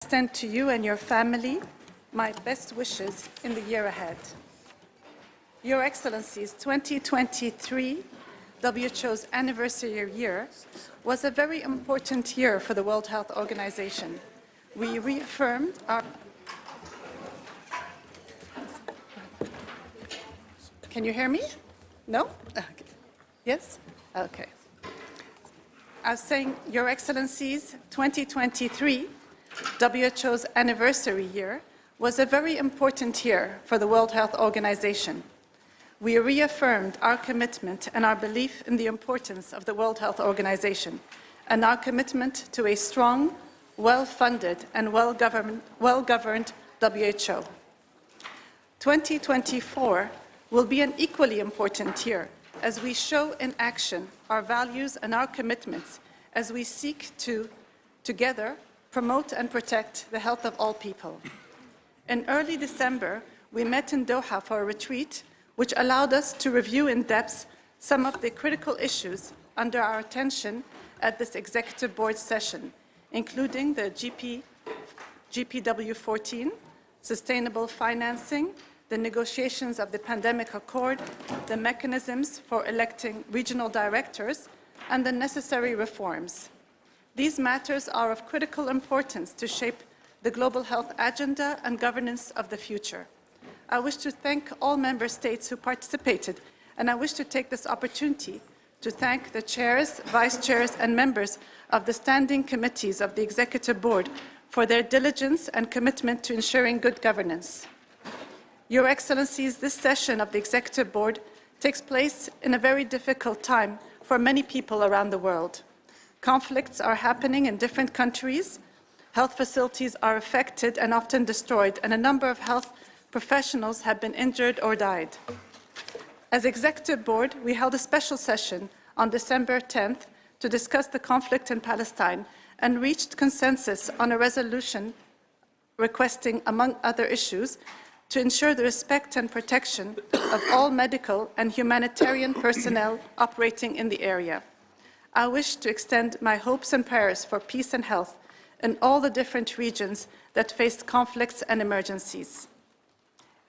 extend to you and your family my best wishes in the year ahead. Your Excellencies, 2023, WHO's anniversary year, was a very important year for the World Health Organization. We reaffirmed our... Can you hear me? No? Okay. Yes? Okay. I was saying, Your Excellencies, 2023, WHO's anniversary year, was a very important year for the World Health Organization. We reaffirmed our commitment and our belief in the importance of the World Health Organization and our commitment to a strong, well-funded and well-governed WHO. 2024 will be an equally important year as we show in action our values and our commitments as we seek to, together, promote and protect the health of all people. In early December, we met in Doha for a retreat which allowed us to review in depth some of the critical issues under our attention at this Executive Board session, including the GPW14, sustainable financing, the negotiations of the pandemic accord, the mechanisms for electing regional directors, and the necessary reforms. These matters are of critical importance to shape the global health agenda and governance of the future. I wish to thank all member states who participated, and I wish to take this opportunity to thank the chairs, vice chairs, and members of the standing committees of the Executive Board for their diligence and commitment to ensuring good governance. Your Excellencies, this session of the Executive Board takes place in a very difficult time for many people around the world. Conflicts are happening in different countries, health facilities are affected and often destroyed, and a number of health professionals have been injured or died. As Executive Board, we held a special session on December 10th to discuss the conflict in Palestine and reached consensus on a resolution requesting, among other issues, to ensure the respect and protection of all medical and humanitarian personnel operating in the area. I wish to extend my hopes and prayers for peace and health in all the different regions that faced conflicts and emergencies.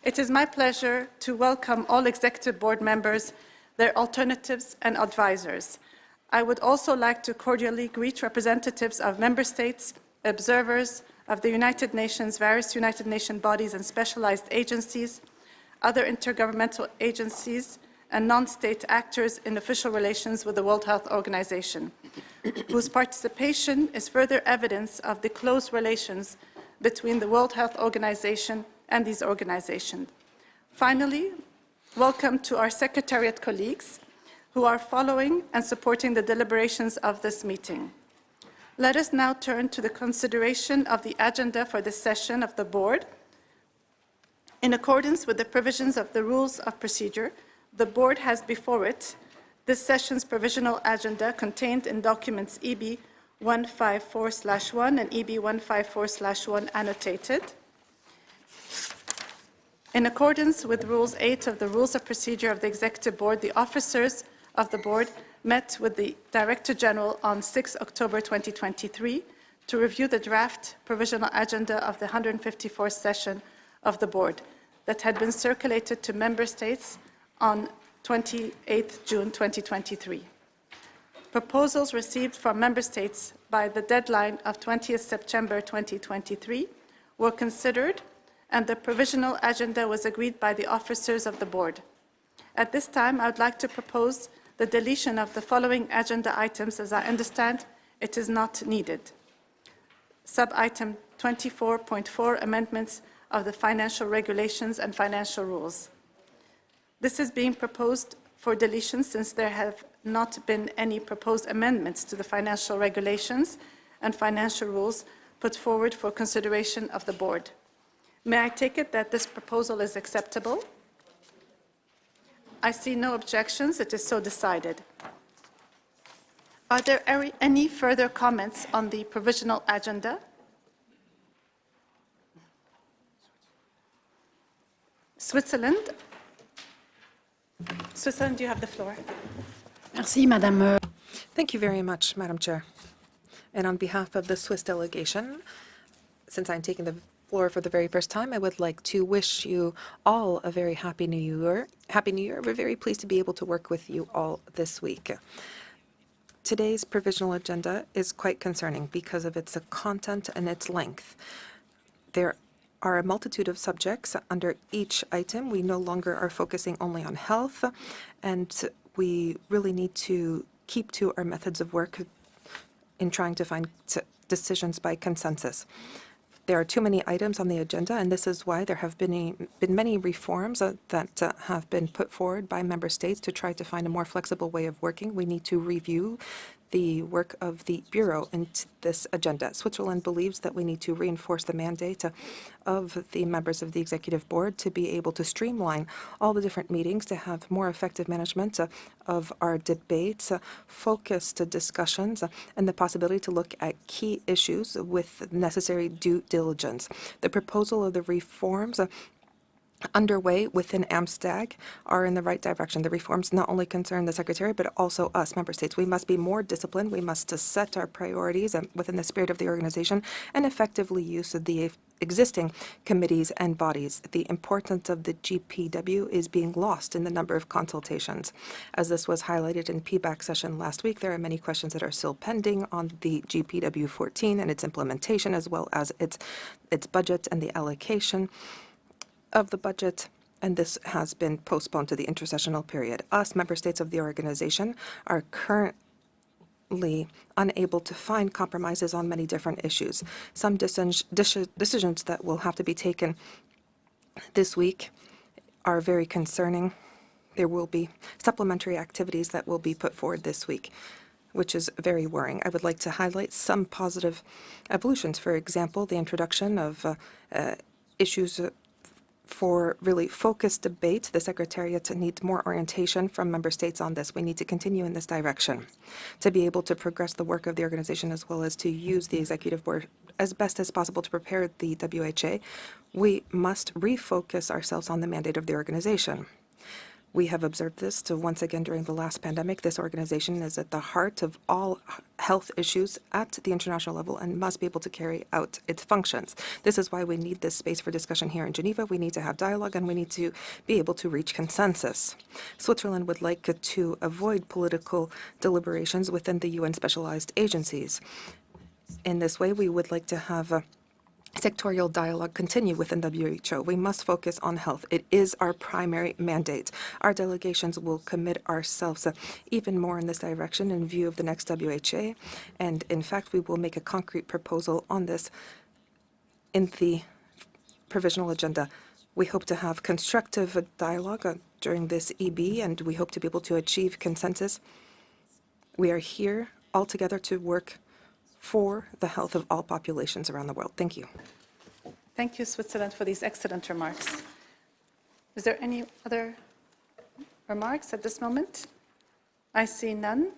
It is my pleasure to welcome all Executive Board members, their alternatives and advisors. I would also like to cordially greet representatives of member states, observers of the United Nations, various United Nations bodies and specialized agencies, other intergovernmental agencies, and non-state actors in official relations with the World Health Organization, whose participation is further evidence of the close relations between the World Health Organization and these organizations. Finally, welcome to our Secretariat colleagues who are following and supporting the deliberations of this meeting. Let us now turn to the consideration of the agenda for this session of the Board. In accordance with the provisions of the Rules of Procedure, the Board has before it this session's provisional agenda contained in documents EB 154/1 and EB 154/1 annotated. In accordance with Rules 8 of the Rules of Procedure of the Executive Board, the officers of the Board met with the Director General on 6 October 2023 to review the draft provisional agenda of the 154th session of the Board that had been circulated to Member States on 28 June 2023. Proposals received from Member States by the deadline of 20th September 2023 were considered, and the provisional agenda was agreed by the officers of the Board. At this time, I would like to propose the deletion of the following agenda items. As I understand, it is not needed. Sub-item 24.4, amendments of the financial regulations and financial rules. This is being proposed for deletion since there have not been any proposed amendments to the financial regulations and financial rules put forward for consideration of the Board. May I take it that this proposal is acceptable? I see no objections. It is so decided. Are there any further comments on the provisional agenda? Switzerland. Switzerland, you have the floor. Merci, Madame. Thank you very much, Madam Chair. And on behalf of the Swiss delegation, since I'm taking the floor for the very first time, I would like to wish you all a very happy New Year. Happy New Year. We're very pleased to be able to work with you all this week. Today's provisional agenda is quite concerning because of its content and its length. There are a multitude of subjects under each item. We no longer are focusing only on health, and we really need to keep to our methods of work in trying to find decisions by consensus. There are too many items on the agenda, and this is why there have been many reforms that have been put forward by member states to try to find a more flexible way of working. We need to review the work of the Bureau in this agenda. Switzerland believes that we need to reinforce the mandate of the members of the Executive Board to be able to streamline all the different meetings, to have more effective management of our debates, focused discussions, and the possibility to look at key issues with necessary due diligence. The proposal of the reforms underway within AMSTAG are in the right direction. The reforms not only concern the Secretary, but also us, member states. We must be more disciplined. We must set our priorities within the spirit of the organization and effectively use the existing committees and bodies. The importance of the GPW is being lost in the number of consultations. As this was highlighted in PBAC session last week, there are many questions that are still pending on the GPW 14 and its implementation, as well as its budget and the allocation of the budget, and this has been postponed to the intersessional period. Us, member states of the organization, are currently unable to find compromises on many different issues. Some decisions that will have to be taken this week are very concerning. There will be supplementary activities that will be put forward this week, which is very worrying. I would like to highlight some positive evolutions. For example, the introduction of issues for really focused debate. The Secretariat needs more orientation from member states on this. We need to continue in this direction to be able to progress the work of the organization, as well as to use the Executive Board as best as possible to prepare the WHA. We must refocus ourselves on the mandate of the organization. We have observed this once again during the last pandemic. This organization is at the heart of all health issues at the international level and must be able to carry out its functions. This is why we need this space for discussion here in Geneva. We need to have dialogue, and we need to be able to reach consensus. Switzerland would like to avoid political deliberations within the UN specialized agencies. In this way, we would like to have sectorial dialogue continue within WHO. We must focus on health. It is our primary mandate. Our delegations will commit ourselves even more in this direction in view of the next WHA. And in fact, we will make a concrete proposal on this in the provisional agenda. We hope to have constructive dialogue during this EB, and we hope to be able to achieve consensus. We are here all together to work for the health of all populations around the world. Thank you. Thank you, Switzerland, for these excellent remarks. Is there any other remarks at this moment? I see none.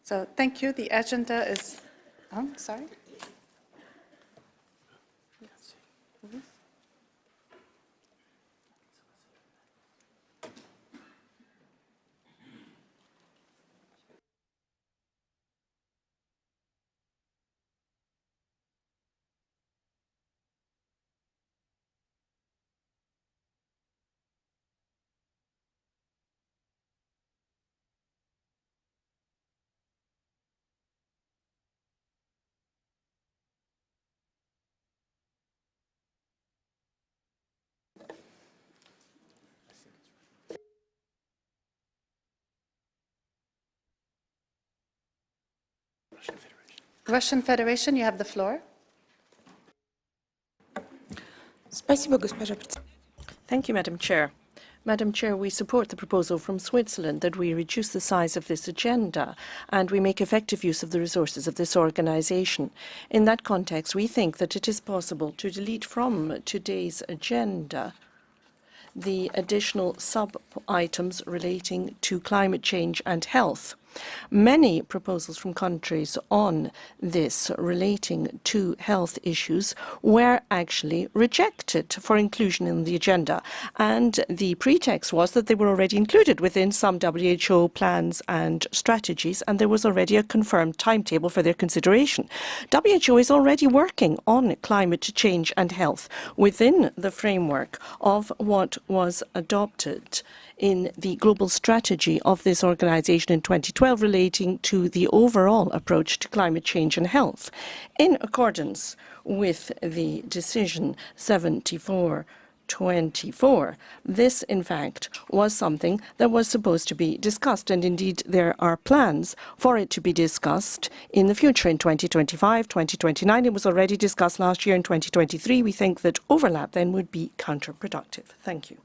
So thank you. The agenda is, sorry. Russian Federation, you have the floor. Thank you, Madam Chair. Madam Chair, we support the proposal from Switzerland that we reduce the size of this agenda and we make effective use of the resources of this organisation. In that context, we think that it is possible to delete from today's agenda the additional sub-items relating to climate change and health. Many proposals from countries on this relating to health issues were actually rejected for inclusion in the agenda, and the pretext was that they were already included within some WHO plans and strategies, and there was already a confirmed timetable for their consideration. WHO is already working on climate change and health within the framework of what was adopted in the global strategy of this organisation in 2012 relating to the overall approach to climate change and health. In accordance with the decision 74/24, this, in fact, was something that was supposed to be discussed, and indeed there are plans for it to be discussed in the future in 2025, 2029. It was already discussed last year in 2023. We think that overlap then would be counterproductive. Thank you.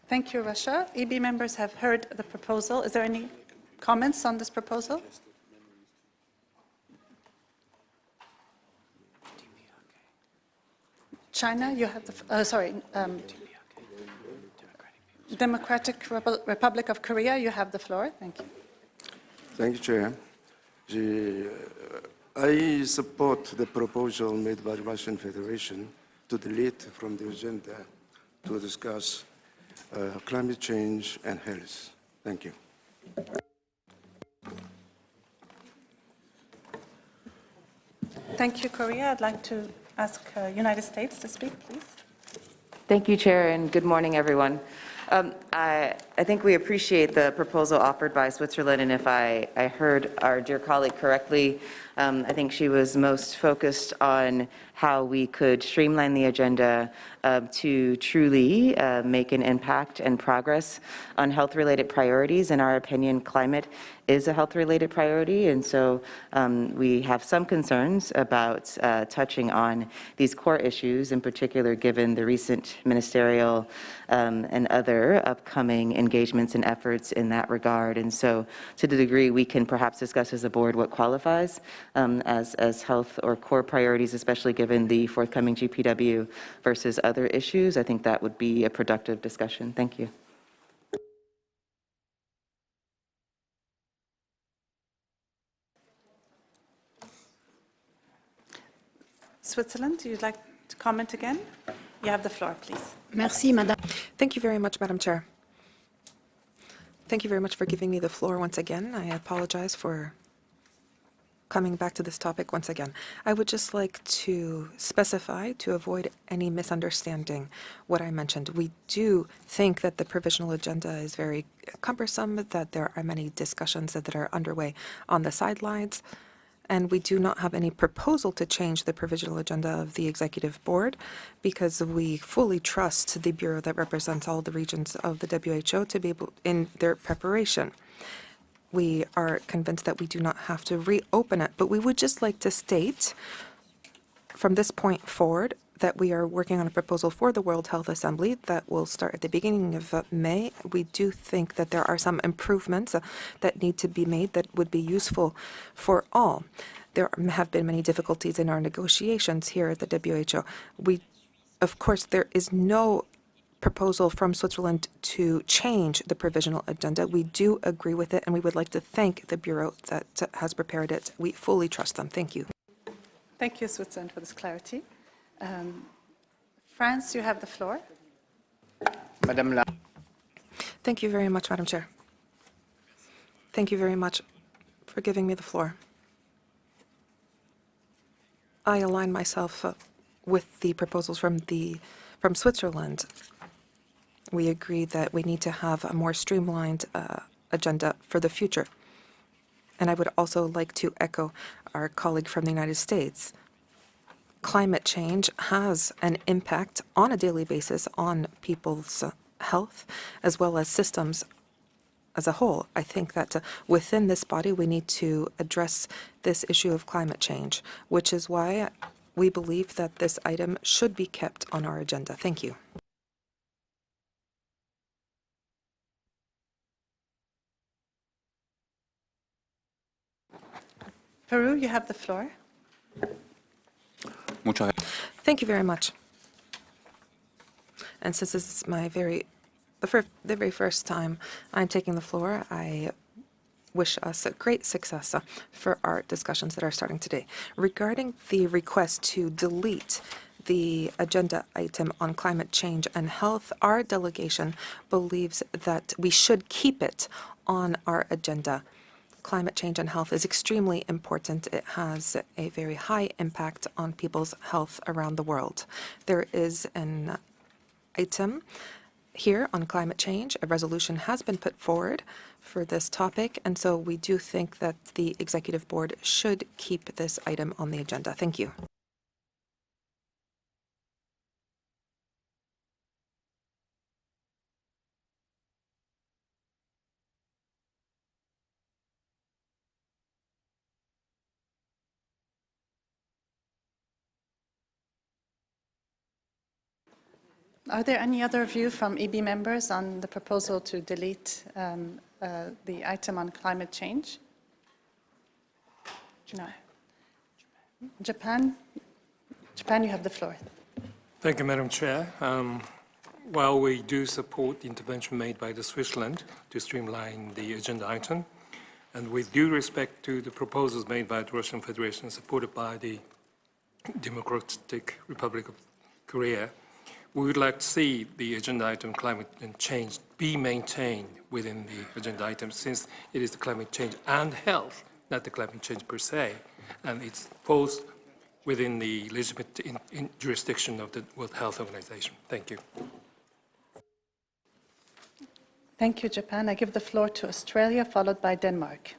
Thank you, Russia. EB members have heard the proposal. Is there any comments on this proposal? China, you have the, Democratic Republic of Korea, you have the floor. Thank you. Thank you, Chair. I support the proposal made by the Russian Federation to delete from the agenda to discuss climate change and health. Thank you. Thank you, Korea. I'd like to ask United States to speak, please. Thank you, Chair, and good morning, everyone. I think we appreciate the proposal offered by Switzerland, and if I heard our dear colleague correctly, I think she was most focused on how we could streamline the agenda to truly make an impact and progress on health-related priorities. In our opinion, climate is a health-related priority, and so we have some concerns about touching on these core issues, in particular given the recent ministerial and other upcoming engagements and efforts in that regard. And so to the degree we can perhaps discuss as a board what qualifies as health or core priorities, especially given the forthcoming GPW versus other issues, I think that would be a productive discussion. Thank you. Switzerland, you'd like to comment again? You have the floor, please. Merci, Madame. Thank you very much, Madam Chair. Thank you very much for giving me the floor once again. I apologize for coming back to this topic once again. I would just like to specify, to avoid any misunderstanding, what I mentioned. We do think that the provisional agenda is very cumbersome, that there are many discussions that are underway on the sidelines, and we do not have any proposal to change the provisional agenda of the Executive Board because we fully trust the Bureau that represents all the regions of the WHO to be able in their preparation. We are convinced that we do not have to reopen it, but we would just like to state from this point forward that we are working on a proposal for the World Health Assembly that will start at the beginning of May. We do think that there are some improvements that need to be made that would be useful for all. There have been many difficulties in our negotiations here at the WHO. Of course, there is no proposal from Switzerland to change the provisional agenda. We do agree with it, and we would like to thank the Bureau that has prepared it. We fully trust them. Thank you. Thank you, Switzerland, for this clarity. France, you have the floor. Thank you very much, Madam Chair. Thank you very much for giving me the floor. I align myself with the proposals from Switzerland. We agree that we need to have a more streamlined agenda for the future. And I would also like to echo our colleague from the United States. Climate change has an impact on a daily basis on people's health as well as systems as a whole. I think that within this body we need to address this issue of climate change, which is why we believe that this item should be kept on our agenda. Thank you. Peru, you have the floor. Thank you very much. And since this is the very first time I'm taking the floor, I wish us a great success for our discussions that are starting today. Regarding the request to delete the agenda item on climate change and health, our delegation believes that we should keep it on our agenda. Climate change and health is extremely important. It has a very high impact on people's health around the world. There is an item here on climate change. A resolution has been put forward for this topic, and so we do think that the Executive Board should keep this item on the agenda. Thank you. Are there any other view from EB members on the proposal to delete the item on climate change? No. Japan, you have the floor. Thank you, Madam Chair. While we do support the intervention made by Switzerland to streamline the agenda item, and with due respect to the proposals made by the Russian Federation supported by the Democratic Republic of Korea, we would like to see the agenda item climate change be maintained within the agenda item, since it is the climate change and health, not the climate change per se, and it falls within the legitimate jurisdiction of the World Health Organization. Thank you. Thank you, Japan. I give the floor to Australia, followed by Denmark.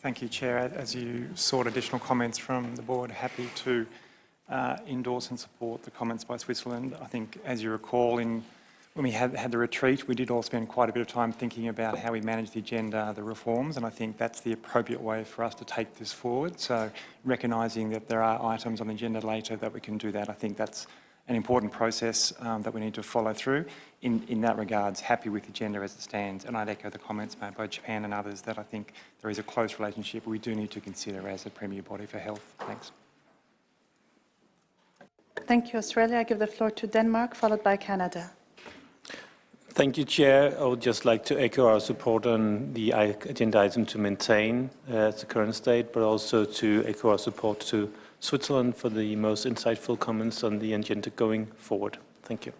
Thank you, Chair. As you sought additional comments from the board, happy to endorse and support the comments by Switzerland. I think, as you recall, when we had the retreat, we did all spend quite a bit of time thinking about how we manage the agenda, the reforms, and I think that's the appropriate way for us to take this forward. So recognising that there are items on the agenda later that we can do that, I think that's an important process that we need to follow through. In that regards, happy with the agenda as it stands, and I'd echo the comments made by Japan and others that I think there is a close relationship we do need to consider as a premier body for health. Thanks. Thank you, Australia. I give the floor to Denmark, followed by Canada. Thank you, Chair. I would just like to echo our support on the agenda item to maintain the current state, but also to echo our support to Switzerland for the most insightful comments on the agenda going forward. Thank you.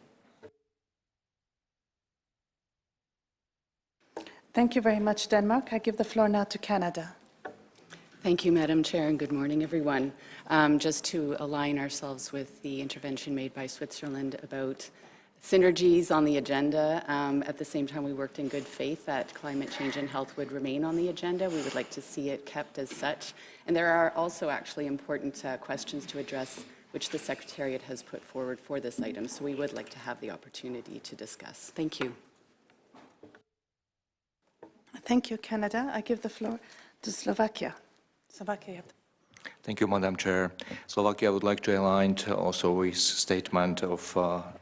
Thank you very much, Denmark. I give the floor now to Canada. Thank you, Madam Chair, and good morning, everyone. Just to align ourselves with the intervention made by Switzerland about synergies on the agenda. At the same time, we worked in good faith that climate change and health would remain on the agenda. We would like to see it kept as such. And there are also actually important questions to address which the Secretariat has put forward for this item. So we would like to have the opportunity to discuss. Thank you. Thank you, Canada. I give the floor to Slovakia. Slovakia, you have the Thank you, Madam Chair. Slovakia would like to align also with statement of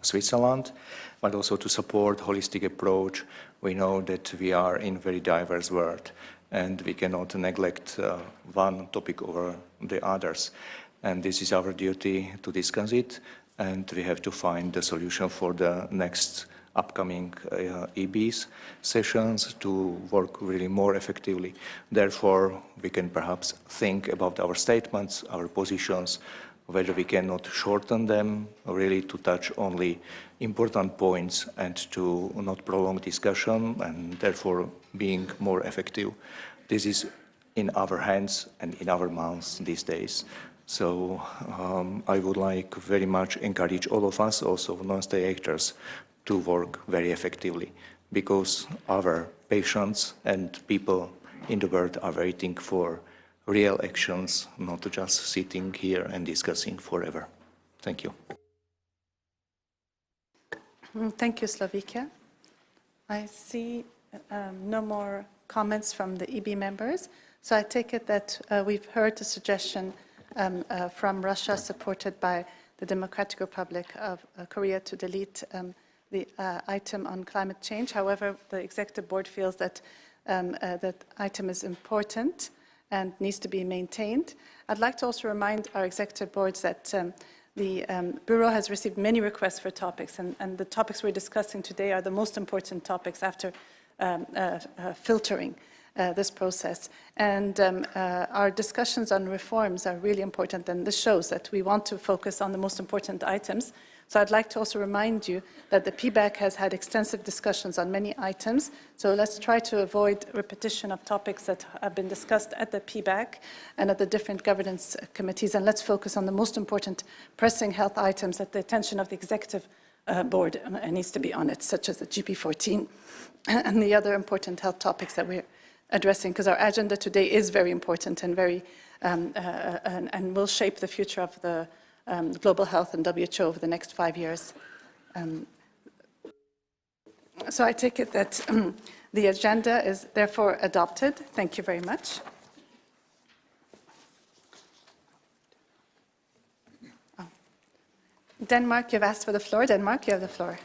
Switzerland, but also to support holistic approach. We know that we are in a very diverse world, and we cannot neglect one topic over the others. And this is our duty to discuss it, and we have to find the solution for the next upcoming EB's sessions to work really more effectively. Therefore, we can perhaps think about our statements, our positions, whether we cannot shorten them, really to touch only important points and to not prolong discussion and therefore being more effective. This is in our hands and in our mouths these days. So I would like very much encourage all of us, also non-state actors, to work very effectively, because our patients and people in the world are waiting for real actions, not just sitting here and discussing forever. Thank you. Thank you, Slovakia. I see no more comments from the EB members, so I take it that we've heard the suggestion from Russia, supported by the Democratic Republic of Korea, to delete the item on climate change. However, the Executive Board feels that that item is important and needs to be maintained. I'd like to also remind our executive boards that the Bureau has received many requests for topics, and the topics we're discussing today are the most important topics after filtering this process. And our discussions on reforms are really important, and this shows that we want to focus on the most important items. So I'd like to also remind you that the PBAC has had extensive discussions on many items, so let's try to avoid repetition of topics that have been discussed at the PBAC and at the different governance committees, and let's focus on the most important pressing health items at the attention of the executive board, and needs to be on it, such as the GP14 and the other important health topics that we're addressing, because our agenda today is very important and very and will shape the future of the global health and WHO over the next 5 years. So I take it that the agenda is therefore adopted. Thank you very much. Denmark, you've asked for the floor. Denmark, you have the floor.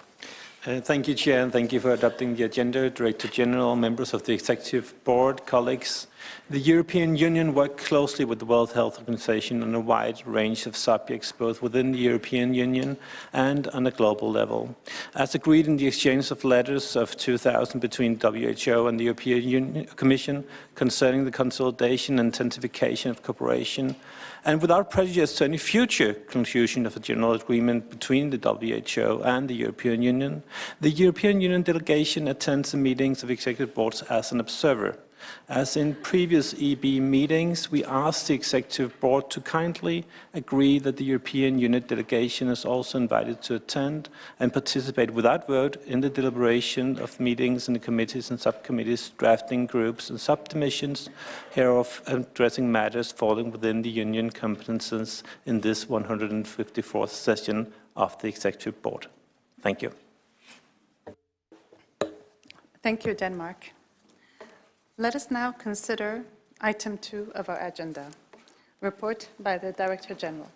Thank you, Chair, and thank you for adopting the agenda. Director General, members of the Executive Board, colleagues. The European Union worked closely with the World Health Organization on a wide range of subjects, both within the European Union and on a global level. As agreed in the exchange of letters of 2000 between WHO and the European Commission concerning the consolidation and intensification of cooperation, and without prejudice to any future conclusion of a general agreement between the WHO and the European Union, the European Union delegation attends the meetings of executive boards as an observer. As in previous EB meetings, we asked the Executive Board to kindly agree that the European Unit delegation is also invited to attend and participate without vote in the deliberation of meetings in the committees and subcommittees, drafting groups and subcommissions hereof, addressing matters falling within the Union competences in this 154th session of the Executive Board. Thank you. Thank you, Denmark. Let us now consider item 2 of our agenda, report by the Director General.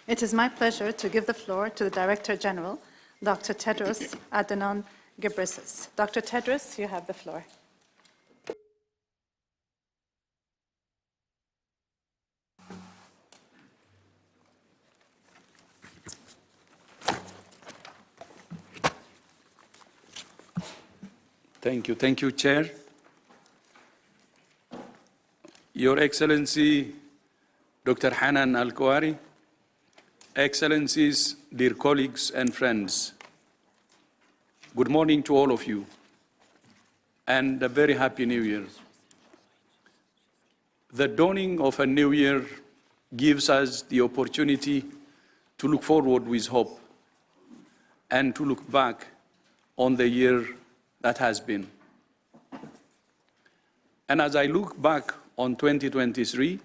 It is my pleasure to give the floor to the Director General, Dr. Tedros Adhanom Ghebreyesus. Dr. Tedros, you have the floor. Thank you, Chair. Your Excellency, Dr. Hanan Al-Kawari, Excellencies, dear colleagues and friends, good morning to all of you, and a very happy New Year. The dawning of a new year gives us the opportunity to look forward with hope and to look back on the year that has been. And as I look back on 2023,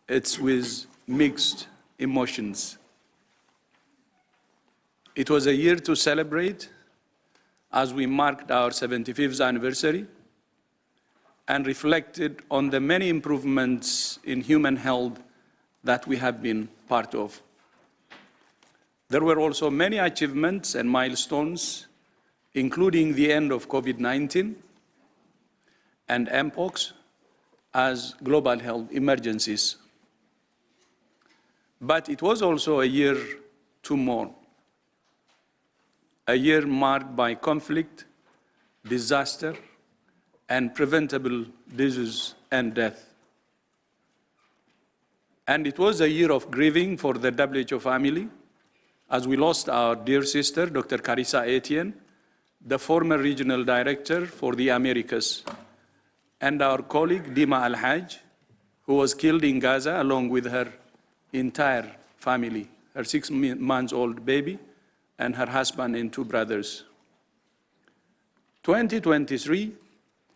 it's with mixed emotions. It was a year to celebrate as we marked our 75th anniversary and reflected on the many improvements in human health that we have been part of. There were also many achievements and milestones, including the end of COVID-19 and Mpox as global health emergencies. But it was also a year to mourn, a year marked by conflict, disaster, and preventable disease and death. And it was a year of grieving for the WHO family, as we lost our dear sister, Dr. Carissa Etienne, the former regional director for the Americas, and our colleague Dima Al-Haj, who was killed in Gaza along with her entire family, her 6-month-old baby, and her husband and 2 brothers. 2023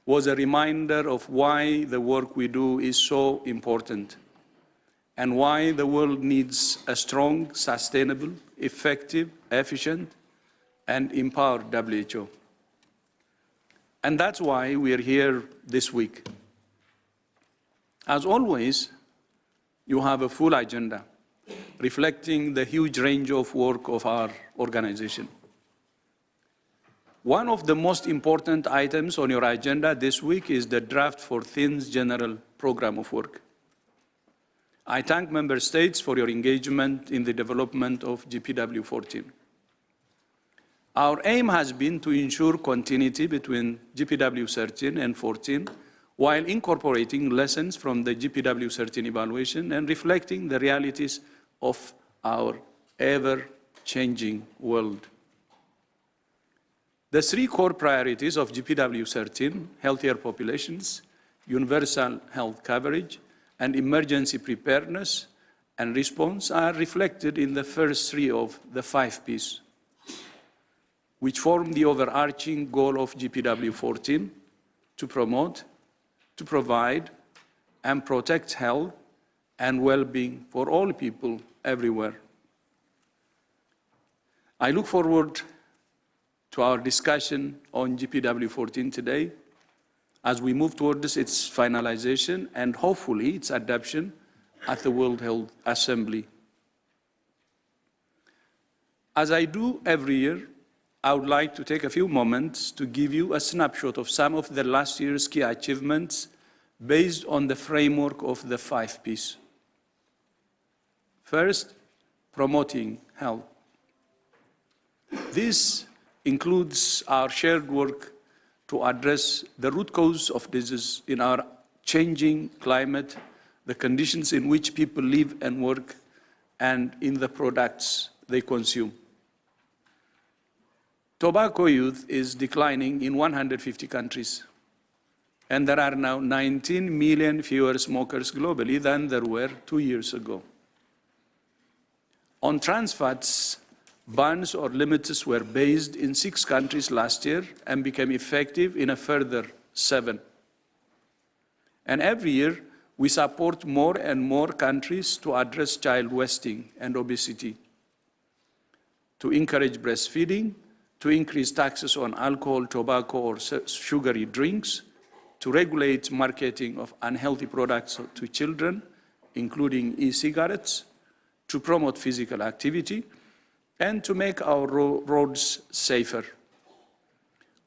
was a reminder of why the work we do is so important and why the world needs a strong, sustainable, effective, efficient, and empowered WHO. And that's why we are here this week. As always, you have a full agenda reflecting the huge range of work of our organization. One of the most important items on your agenda this week is the draft for THIN's General Program of Work. I thank Member States for your engagement in the development of GPW 14. Our aim has been to ensure continuity between GPW 13 and 14 while incorporating lessons from the GPW 13 evaluation and reflecting the realities of our ever-changing world. The three core priorities of GPW 13, healthier populations, universal health coverage, and emergency preparedness and response are reflected in the first three of the 5 Ps, which form the overarching goal of GPW 14 to promote, to provide, and protect health and well-being for all people everywhere. I look forward to our discussion on GPW 14 today as we move towards its finalization and hopefully its adoption at the World Health Assembly. As I do every year, I would like to take a few moments to give you a snapshot of some of the last year's key achievements based on the framework of the 5 Ps. First, promoting health. This includes our shared work to address the root cause of disease in our changing climate, the conditions in which people live and work, and in the products they consume. Tobacco youth is declining in 150 countries, and there are now 19 million fewer smokers globally than there were 2 years ago. On trans fats, bans or limits were based in 6 countries last year and became effective in a further 7. And every year, we support more and more countries to address child wasting and obesity, to encourage breastfeeding, to increase taxes on alcohol, tobacco, or sugary drinks, to regulate marketing of unhealthy products to children, including e-cigarettes, to promote physical activity, and to make our roads safer.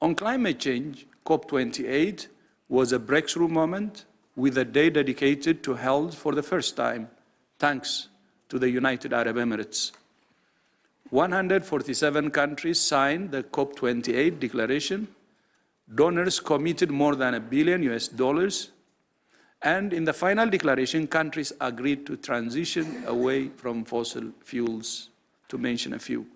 On climate change, COP28 was a breakthrough moment with a day dedicated to health for the first time, thanks to the United Arab Emirates. 147 countries signed the COP28 declaration. Donors committed more than $1 billion, and in the final declaration, countries agreed to transition away from fossil fuels, to mention a few.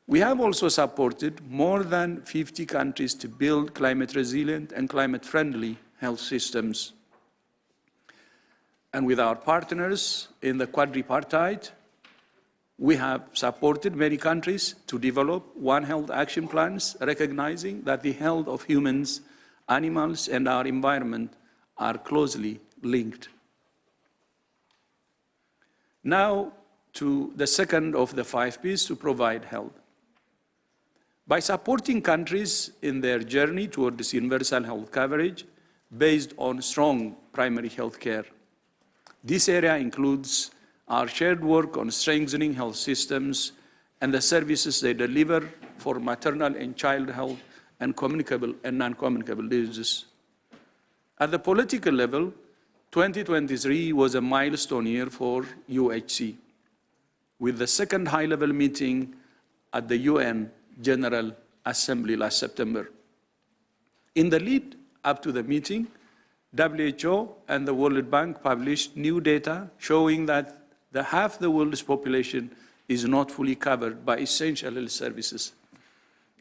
We have also supported more than 50 countries to build climate-resilient and climate-friendly health systems. And with our partners in the quadripartite, we have supported many countries to develop One Health action plans, recognizing that the health of humans, animals, and our environment are closely linked. Now to the second of the 5 Ps, to provide health. By supporting countries in their journey towards universal health coverage based on strong primary health care. This area includes our shared work on strengthening health systems and the services they deliver for maternal and child health and communicable and non-communicable diseases. At the political level, 2023 was a milestone year for UHC, with the second high-level meeting at the UN General Assembly last September. In the lead up to the meeting, WHO and the World Bank published new data showing that half the world's population is not fully covered by essential health services,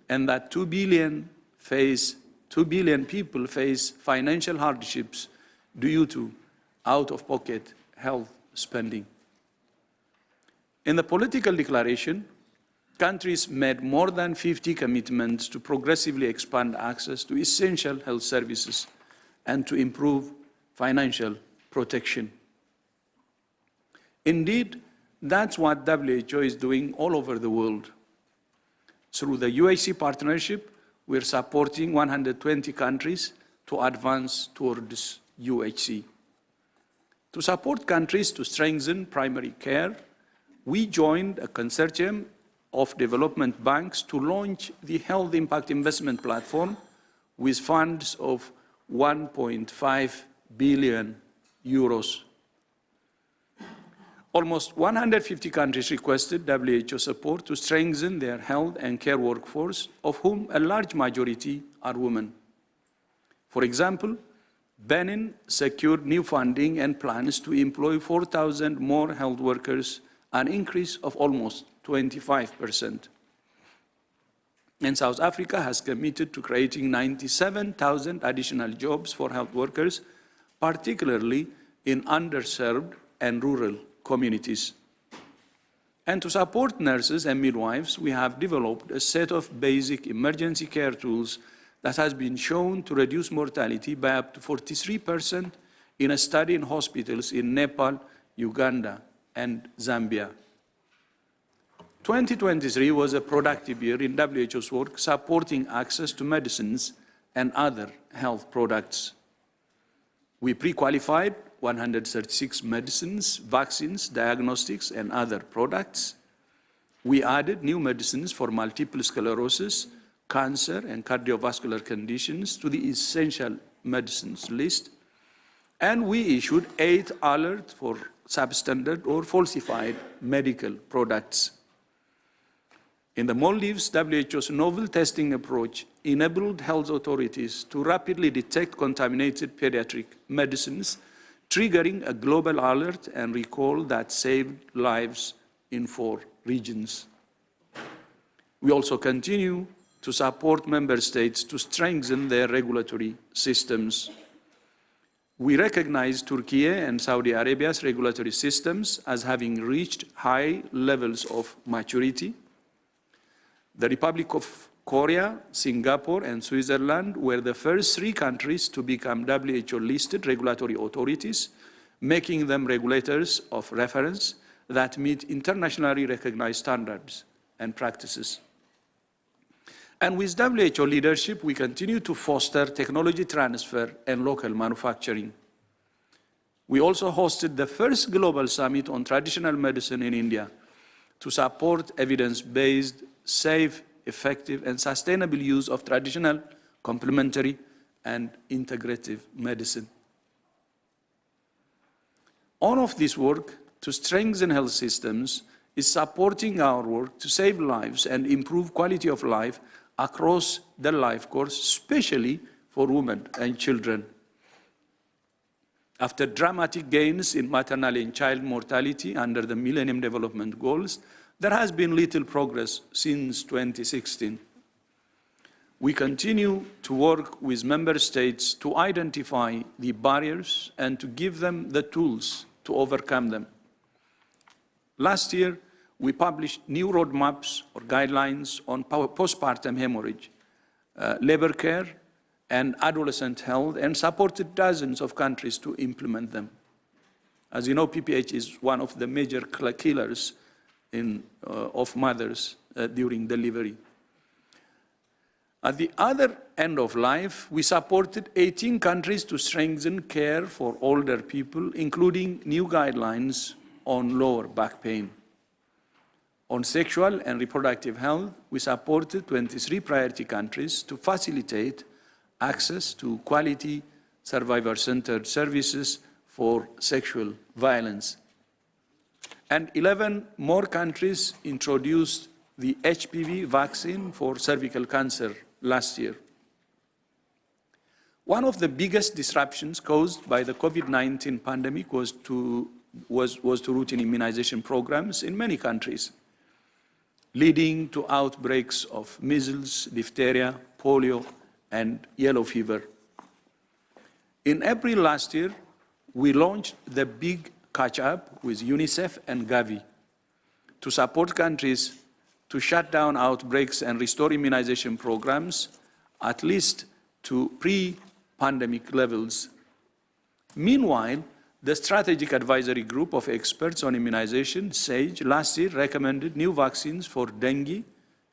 and that 2 billion people face financial hardships due to out-of-pocket health spending. In the political declaration, countries made more than 50 commitments to progressively expand access to essential health services and to improve financial protection. Indeed, that's what WHO is doing all over the world. Through the UHC partnership, we're supporting 120 countries to advance towards UHC. To support countries to strengthen primary care, we joined a consortium of development banks to launch the Health Impact Investment Platform with funds of 1.5 billion euros. Almost 150 countries requested WHO support to strengthen their health and care workforce, of whom a large majority are women. For example, Benin secured new funding and plans to employ 4,000 more health workers, an increase of almost 25%. And South Africa has committed to creating 97,000 additional jobs for health workers, particularly in underserved and rural communities. And to support nurses and midwives, we have developed a set of basic emergency care tools that has been shown to reduce mortality by up to 43% in a study in hospitals in Nepal, Uganda, and Zambia. 2023 was a productive year in WHO's work supporting access to medicines and other health products. We pre-qualified 136 medicines, vaccines, diagnostics, and other products. We added new medicines for multiple sclerosis, cancer, and cardiovascular conditions to the essential medicines list. And we issued 8 alerts for substandard or falsified medical products. In the Maldives, WHO's novel testing approach enabled health authorities to rapidly detect contaminated pediatric medicines, triggering a global alert and recall that saved lives in 4 regions. We also continue to support member states to strengthen their regulatory systems. We recognize Turkey and Saudi Arabia's regulatory systems as having reached high levels of maturity. The Republic of Korea, Singapore, and Switzerland were the first 3 countries to become WHO-listed regulatory authorities, making them regulators of reference that meet internationally recognized standards and practices. And with WHO leadership, we continue to foster technology transfer and local manufacturing. We also hosted the first global summit on traditional medicine in India to support evidence-based, safe, effective, and sustainable use of traditional, complementary, and integrative medicine. All of this work to strengthen health systems is supporting our work to save lives and improve quality of life across the life course, especially for women and children. After dramatic gains in maternal and child mortality under the Millennium Development Goals, there has been little progress since 2016. We continue to work with member states to identify the barriers and to give them the tools to overcome them. Last year, we published new roadmaps or guidelines on postpartum hemorrhage, labor care, and adolescent health, and supported dozens of countries to implement them. As you know, PPH is one of the major killers of mothers during delivery. At the other end of life, we supported 18 countries to strengthen care for older people, including new guidelines on lower back pain. On sexual and reproductive health, we supported 23 priority countries to facilitate access to quality survivor-centered services for sexual violence. And 11 more countries introduced the HPV vaccine for cervical cancer last year. One of the biggest disruptions caused by the COVID-19 pandemic was to routine immunization programs in many countries, leading to outbreaks of measles, diphtheria, polio, and yellow fever. In April last year, we launched the Big Catch-up with UNICEF and Gavi to support countries to shut down outbreaks and restore immunization programs, at least to pre-pandemic levels. Meanwhile, the Strategic Advisory Group of Experts on Immunization, SAGE, last year recommended new vaccines for dengue,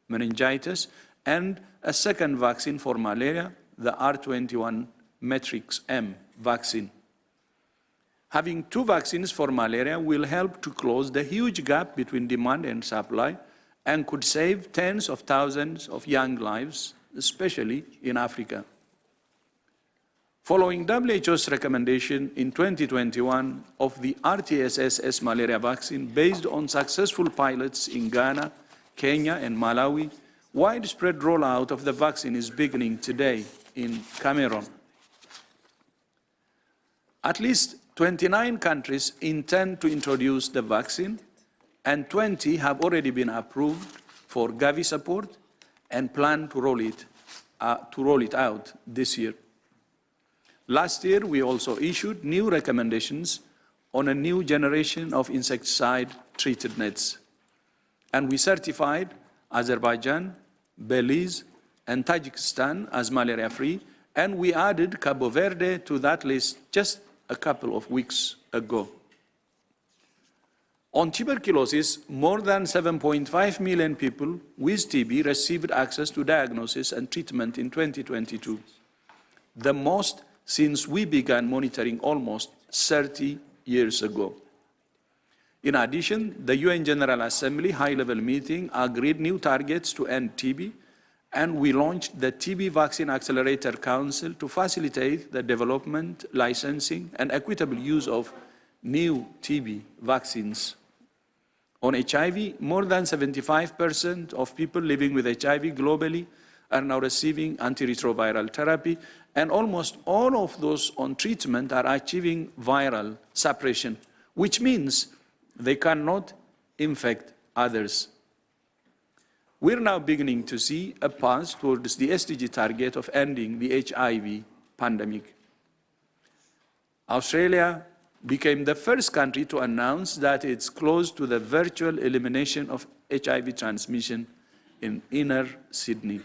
meningitis, and a second vaccine for malaria, the R21 Matrix M vaccine. Having 2 vaccines for malaria will help to close the huge gap between demand and supply and could save tens of thousands of young lives, especially in Africa. Following WHO's recommendation in 2021 of the RTS-SS malaria vaccine based on successful pilots in Ghana, Kenya, and Malawi, widespread rollout of the vaccine is beginning today in Cameroon. At least 29 countries intend to introduce the vaccine, and 20 have already been approved for Gavi support and plan to roll it out this year. Last year, we also issued new recommendations on a new generation of insecticide-treated nets, and we certified Azerbaijan, Belize, and Tajikistan as malaria-free, and we added Cabo Verde to that list just a couple of weeks ago. On tuberculosis, more than 7.5 million people with TB received access to diagnosis and treatment in 2022, the most since we began monitoring almost 30 years ago. In addition, the UN General Assembly high-level meeting agreed new targets to end TB, and we launched the TB Vaccine Accelerator Council to facilitate the development, licensing, and equitable use of new TB vaccines. On HIV, more than 75% of people living with HIV globally are now receiving antiretroviral therapy, and almost all of those on treatment are achieving viral suppression, which means they cannot infect others. We're now beginning to see a path towards the SDG target of ending the HIV pandemic. Australia became the first country to announce that it's close to the virtual elimination of HIV transmission in inner Sydney.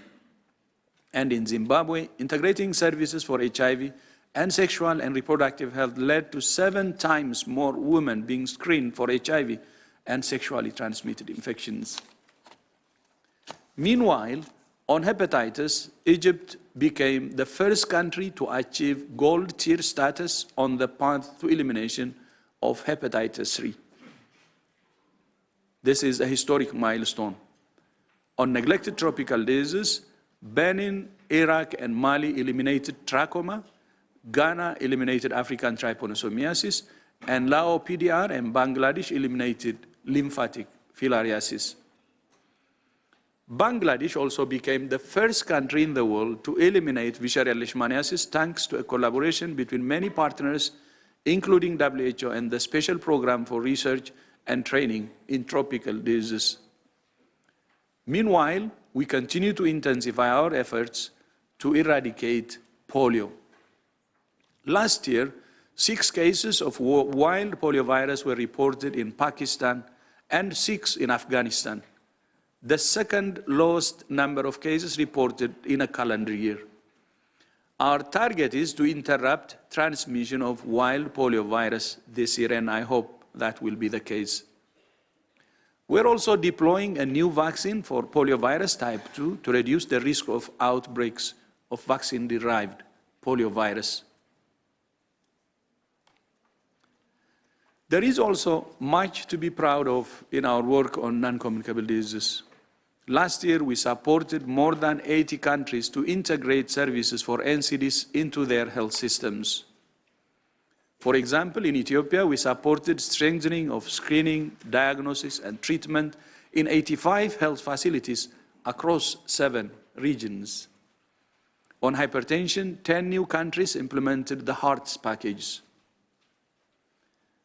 And in Zimbabwe, integrating services for HIV and sexual and reproductive health led to 7 times more women being screened for HIV and sexually transmitted infections. Meanwhile, on hepatitis, Egypt became the first country to achieve gold tier status on the path to elimination of hepatitis 3. This is a historic milestone. On neglected tropical diseases, Benin, Iraq, and Mali eliminated trachoma, Ghana eliminated African trypanosomiasis, and Lao PDR and Bangladesh eliminated lymphatic filariasis. Bangladesh also became the first country in the world to eliminate visceral leishmaniasis thanks to a collaboration between many partners, including WHO and the Special Program for Research and Training in Tropical Diseases. Meanwhile, we continue to intensify our efforts to eradicate polio. Last year, 6 cases of wild poliovirus were reported in Pakistan and 6 in Afghanistan, the second lowest number of cases reported in a calendar year. Our target is to interrupt transmission of wild poliovirus this year, and I hope that will be the case. We're also deploying a new vaccine for poliovirus type 2 to reduce the risk of outbreaks of vaccine-derived poliovirus. There is also much to be proud of in our work on non-communicable diseases. Last year, we supported more than 80 countries to integrate services for NCDs into their health systems. For example, in Ethiopia, we supported strengthening of screening, diagnosis, and treatment in 85 health facilities across 7 regions. On hypertension, 10 new countries implemented the HEARTS package.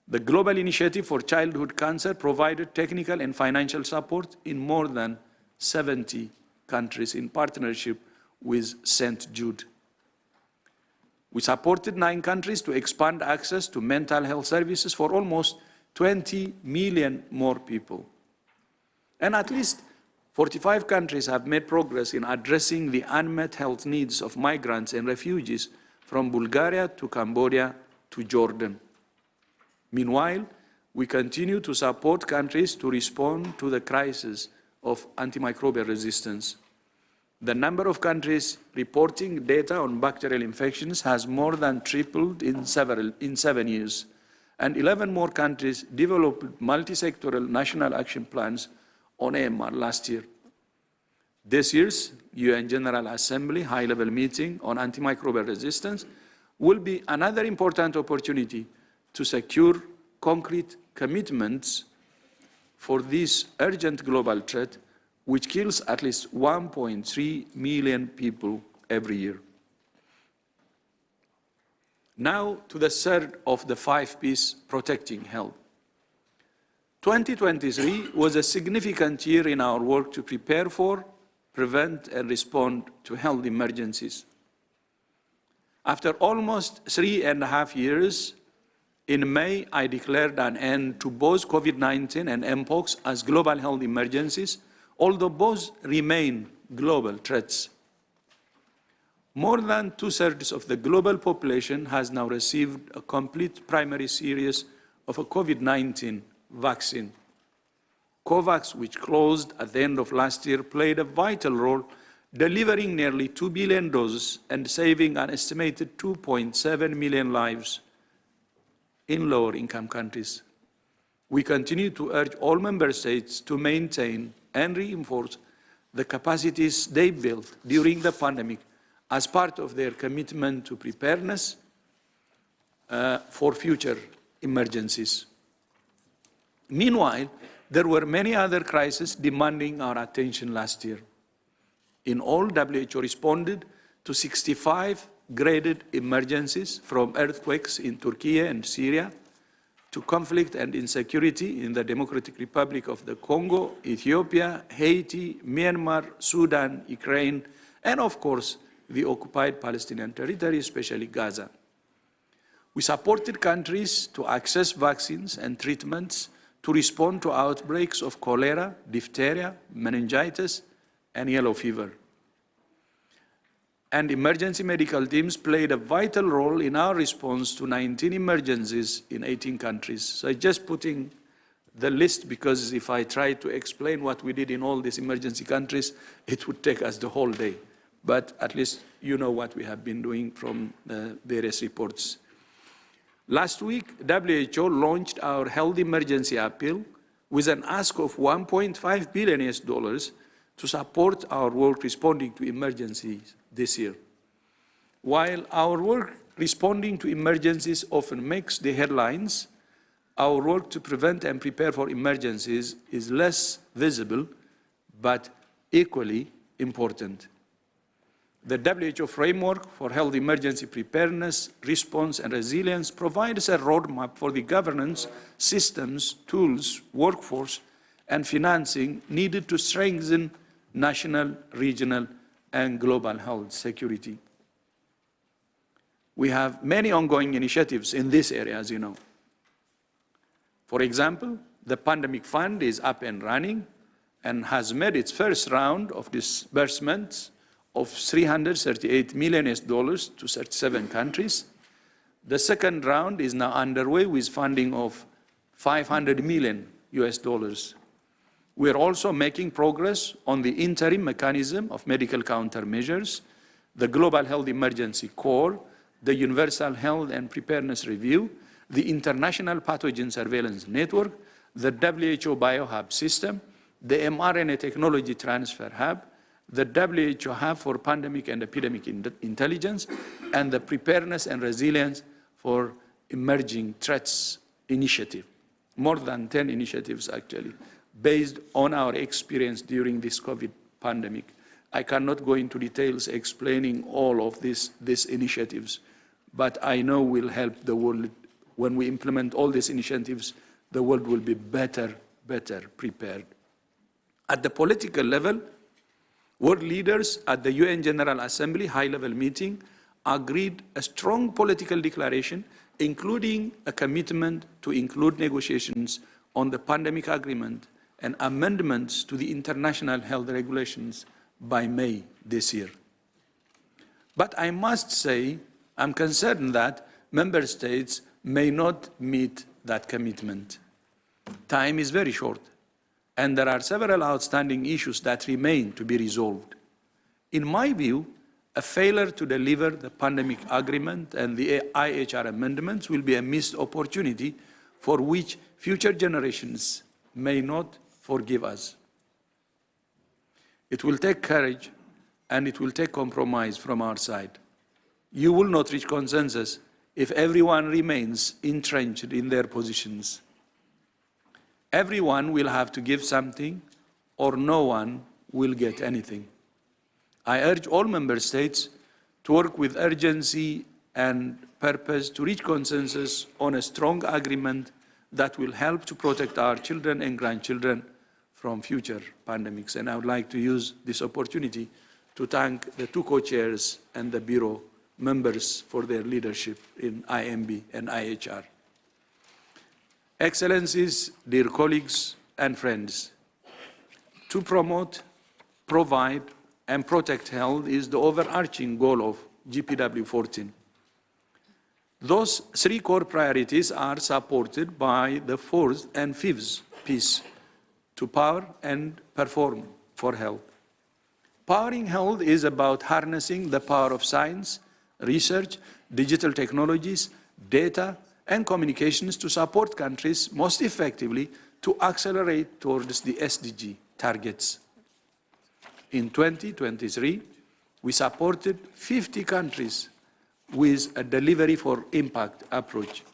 The Global Initiative for Childhood Cancer provided technical and financial support in more than 70 countries in partnership with St. Jude. We supported 9 countries to expand access to mental health services for almost 20 million more people. And at least 45 countries have made progress in addressing the unmet health needs of migrants and refugees from Bulgaria to Cambodia to Jordan. Meanwhile, we continue to support countries to respond to the crisis of antimicrobial resistance. The number of countries reporting data on bacterial infections has more than tripled in 7 years, and 11 more countries developed multi-sectoral national action plans on AMR last year. This year's UN General Assembly high-level meeting on antimicrobial resistance will be another important opportunity to secure concrete commitments for this urgent global threat, which kills at least 1.3 million people every year. Now to the third of the 5 P's, protecting health. 2023 was a significant year in our work to prepare for, prevent, and respond to health emergencies. After almost 3.5 years, in May, I declared an end to both COVID-19 and Mpox as global health emergencies, although both remain global threats. More than 2/3 of the global population has now received a complete primary series of a COVID-19 vaccine. COVAX, which closed at the end of last year, played a vital role, delivering nearly 2 billion doses and saving an estimated 2.7 million lives in lower-income countries. We continue to urge all member states to maintain and reinforce the capacities they built during the pandemic as part of their commitment to preparedness for future emergencies. Meanwhile, there were many other crises demanding our attention last year. In all, WHO responded to 65 graded emergencies, from earthquakes in Turkey and Syria to conflict and insecurity in the Democratic Republic of the Congo, Ethiopia, Haiti, Myanmar, Sudan, Ukraine, and of course, the occupied Palestinian territory, especially Gaza. We supported countries to access vaccines and treatments to respond to outbreaks of cholera, diphtheria, meningitis, and yellow fever. And emergency medical teams played a vital role in our response to 19 emergencies in 18 countries. So I'm just putting the list because if I try to explain what we did in all these emergency countries, it would take us the whole day. But at least you know what we have been doing from the various reports. Last week, WHO launched our health emergency appeal with an ask of $1.5 billion to support our work responding to emergencies this year. While our work responding to emergencies often makes the headlines, our work to prevent and prepare for emergencies is less visible, but equally important. The WHO framework for health emergency preparedness, response, and resilience provides a roadmap for the governance, systems, tools, workforce, and financing needed to strengthen national, regional, and global health security. We have many ongoing initiatives in this area, as you know. For example, the Pandemic Fund is up and running and has made its first round of disbursements of $338 million to 37 countries. The second round is now underway with funding of $500 million. We are also making progress on the interim mechanism of medical countermeasures, the Global Health Emergency Core, the Universal Health and Preparedness Review, the International Pathogen Surveillance Network, the WHO BioHub system, the mRNA Technology Transfer Hub, the WHO Hub for Pandemic and Epidemic Intelligence, and the Preparedness and Resilience for Emerging Threats Initiative. More than 10 initiatives, actually, based on our experience during this COVID pandemic. I cannot go into details explaining all of these initiatives, but I know will help the world. When we implement all these initiatives, the world will be better prepared. At the political level, world leaders at the UN General Assembly high-level meeting agreed a strong political declaration, including a commitment to include negotiations on the pandemic agreement and amendments to the international health regulations by May this year. But I must say, I'm concerned that member states may not meet that commitment. Time is very short, and there are several outstanding issues that remain to be resolved. In my view, a failure to deliver the pandemic agreement and the IHR amendments will be a missed opportunity for which future generations may not forgive us. It will take courage and it will take compromise from our side. You will not reach consensus if everyone remains entrenched in their positions. Everyone will have to give something or no one will get anything. I urge all member states to work with urgency and purpose to reach consensus on a strong agreement that will help to protect our children and grandchildren from future pandemics. And I would like to use this opportunity to thank the two co-chairs and the Bureau members for their leadership in IMB and IHR. Excellencies, dear colleagues and friends, to promote, provide, and protect health is the overarching goal of GPW 14. Those three core priorities are supported by the fourth and fifth piece, to power and perform for health. Powering health is about harnessing the power of science, research, digital technologies, data, and communications to support countries most effectively to accelerate towards the SDG targets. In 2023, we supported 50 countries with a delivery for impact approach,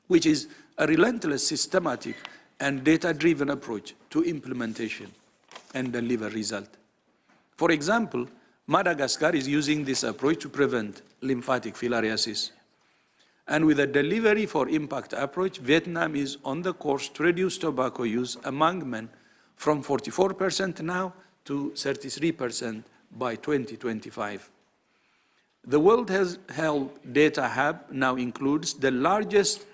which is a relentless, systematic, and data-driven approach to implementation and deliver result. For example, Madagascar is using this approach to prevent lymphatic filariasis. And with a delivery for impact approach, Vietnam is on the course to reduce tobacco use among men from 44% now to 33% by 2025. The World Health Data Hub now includes the largest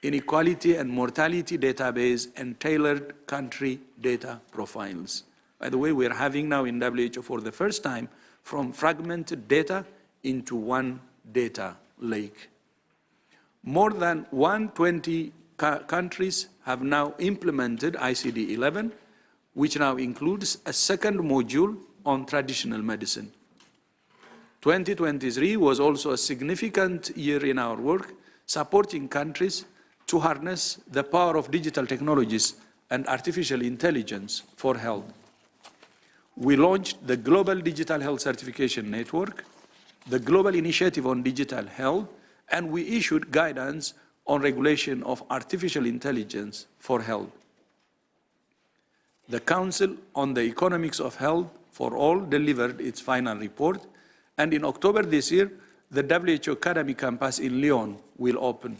inequality and mortality database and tailored country data profiles. By the way, we are having now in WHO for the first time from fragmented data into one data lake. More than 120 countries have now implemented ICD-11, which now includes a second module on traditional medicine. 2023 was also a significant year in our work, supporting countries to harness the power of digital technologies and artificial intelligence for health. We launched the Global Digital Health Certification Network, the Global Initiative on Digital Health, and we issued guidance on regulation of artificial intelligence for health. The Council on the Economics of Health for All delivered its final report, and in October this year, the WHO Academy campus in Lyon will open,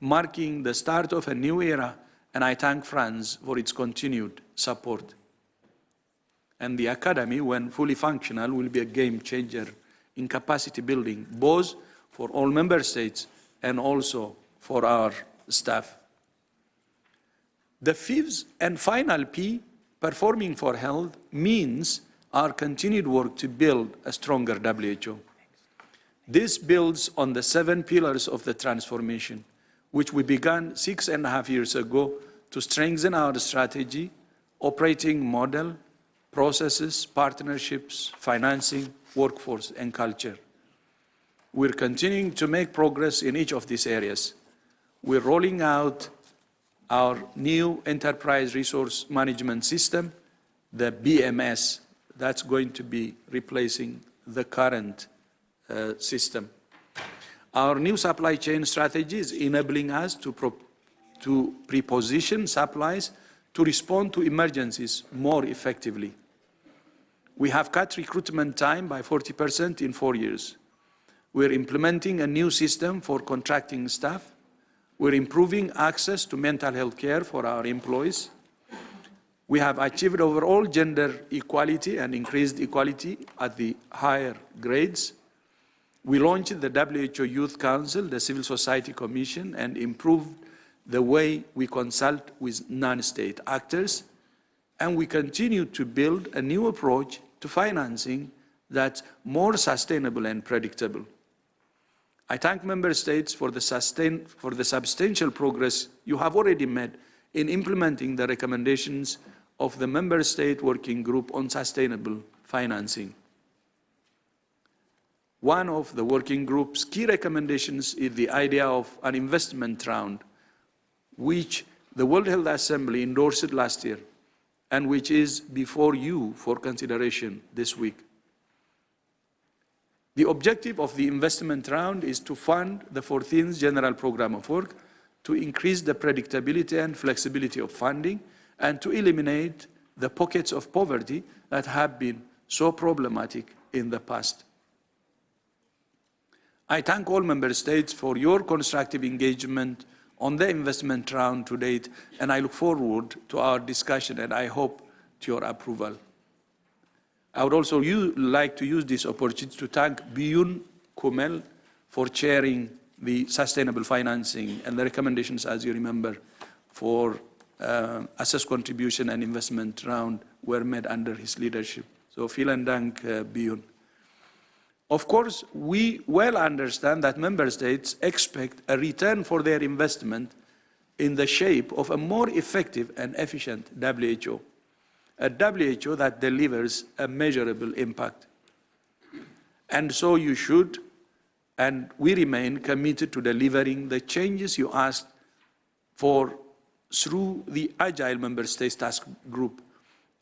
marking the start of a new era, and I thank France for its continued support. And the Academy, when fully functional, will be a game changer in capacity building, both for all member states and also for our staff. The fifth and final P, performing for health, means our continued work to build a stronger WHO. This builds on the 7 pillars of the transformation, which we began 6.5 years ago to strengthen our strategy, operating model, processes, partnerships, financing, workforce, and culture. We're continuing to make progress in each of these areas. We're rolling out our new enterprise resource management system, the BMS, that's going to be replacing the current system. Our new supply chain strategy is enabling us to preposition supplies to respond to emergencies more effectively. We have cut recruitment time by 40% in 4 years. We're implementing a new system for contracting staff. We're improving access to mental health care for our employees. We have achieved overall gender equality and increased equality at the higher grades. We launched the WHO Youth Council, the Civil Society Commission, and improved the way we consult with non-state actors. And we continue to build a new approach to financing that's more sustainable and predictable. I thank Member States for the substantial progress you have already made in implementing the recommendations of the Member State Working Group on Sustainable Financing. One of the Working Group's key recommendations is the idea of an investment round, which the World Health Assembly endorsed last year. and which is before you for consideration this week. The objective of the investment round is to fund the 14th General Program of Work, to increase the predictability and flexibility of funding, and to eliminate the pockets of poverty that have been so problematic in the past. I thank all member states for your constructive engagement on the investment round to date, and I look forward to our discussion, and I hope to your approval. I would also like to use this opportunity to thank Biyun Kumel for chairing the sustainable financing and the recommendations, as you remember, for assessed contribution and investment round were made under his leadership. So vielen Dank, Biyun. Of course, we well understand that member states expect a return for their investment in the shape of a more effective and efficient WHO, a WHO that delivers a measurable impact. And so you should, and we remain committed to delivering the changes you asked for through the Agile Member States Task Group,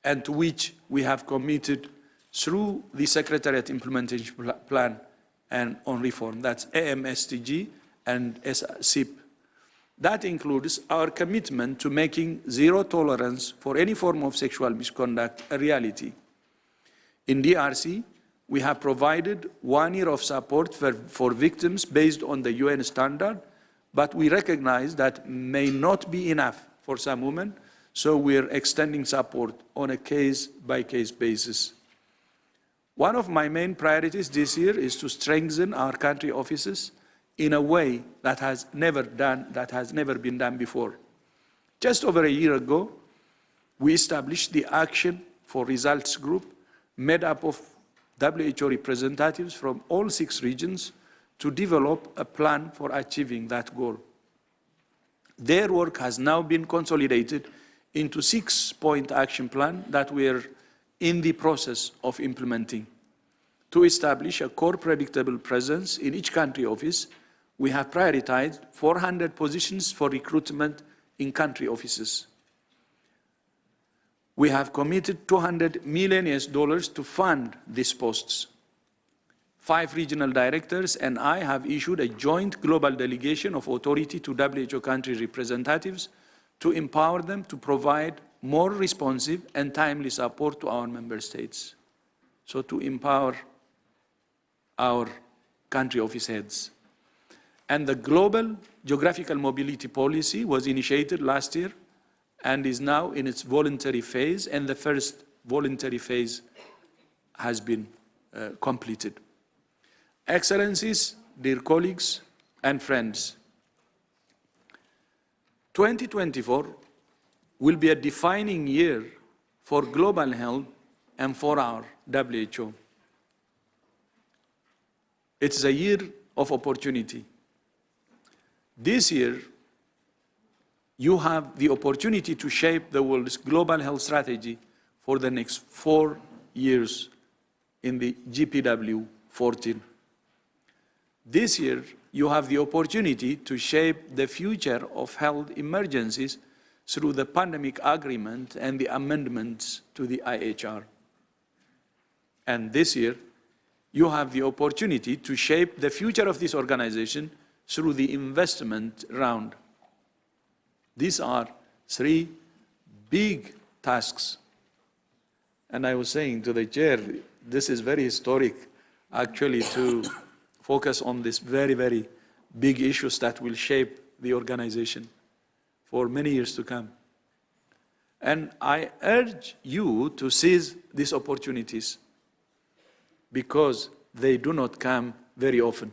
and to which we have committed through the Secretariat Implementation Plan and on reform. That's AMSTG and SIP. That includes our commitment to making zero tolerance for any form of sexual misconduct a reality. In DRC, we have provided 1 year of support for victims based on the UN standard, but we recognize that may not be enough for some women, so we're extending support on a case-by-case basis. One of my main priorities this year is to strengthen our country offices in a way that has never been done before. Just over a year ago, we established the Action for Results Group, made up of WHO representatives from all 6 regions, to develop a plan for achieving that goal. Their work has now been consolidated into 6-point action plan that we're in the process of implementing. To establish a core predictable presence in each country office, we have prioritized 400 positions for recruitment in country offices. We have committed $200 million to fund these posts. 5 regional directors and I have issued a joint global delegation of authority to WHO country representatives to empower them to provide more responsive and timely support to our member states. So to empower our country office heads. And the global geographical mobility policy was initiated last year and is now in its voluntary phase, and the first voluntary phase has been completed. Excellencies, dear colleagues and friends, 2024 will be a defining year for global health and for our WHO. It's a year of opportunity. This year, you have the opportunity to shape the world's global health strategy for the next 4 years in the GPW 14. This year, you have the opportunity to shape the future of health emergencies through the pandemic agreement and the amendments to the IHR. And this year, you have the opportunity to shape the future of this organization through the investment round. These are 3 big tasks. And I was saying to the chair, this is very historic, actually, to focus on these very, very big issues that will shape the organization for many years to come. And I urge you to seize these opportunities because they do not come very often.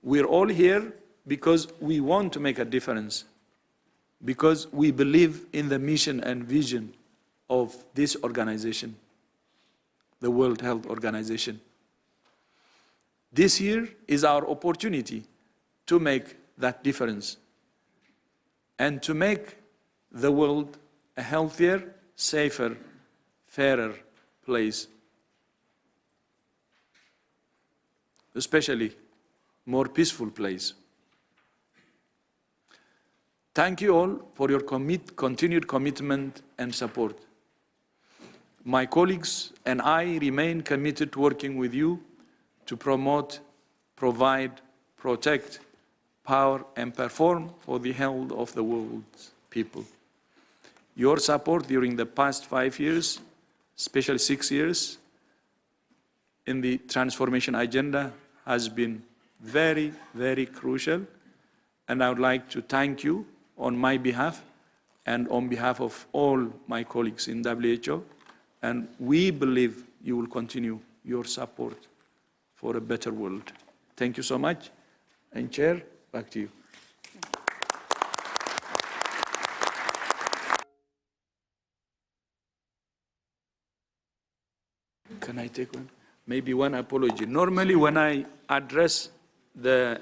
We're all here because we want to make a difference, because we believe in the mission and vision of this organization, the World Health Organization. This year is our opportunity to make that difference and to make the world a healthier, safer, fairer place, especially more peaceful place. Thank you all for your continued commitment and support. My colleagues and I remain committed to working with you to promote, provide, protect, power, and perform for the health of the world's people. Your support during the past 5 years, especially 6 years, in the transformation agenda has been very, very crucial. And I would like to thank you on my behalf and on behalf of all my colleagues in WHO. And we believe you will continue your support for a better world. Thank you so much. And Chair, back to you. Can I take one? Maybe one apology. Normally, when I address the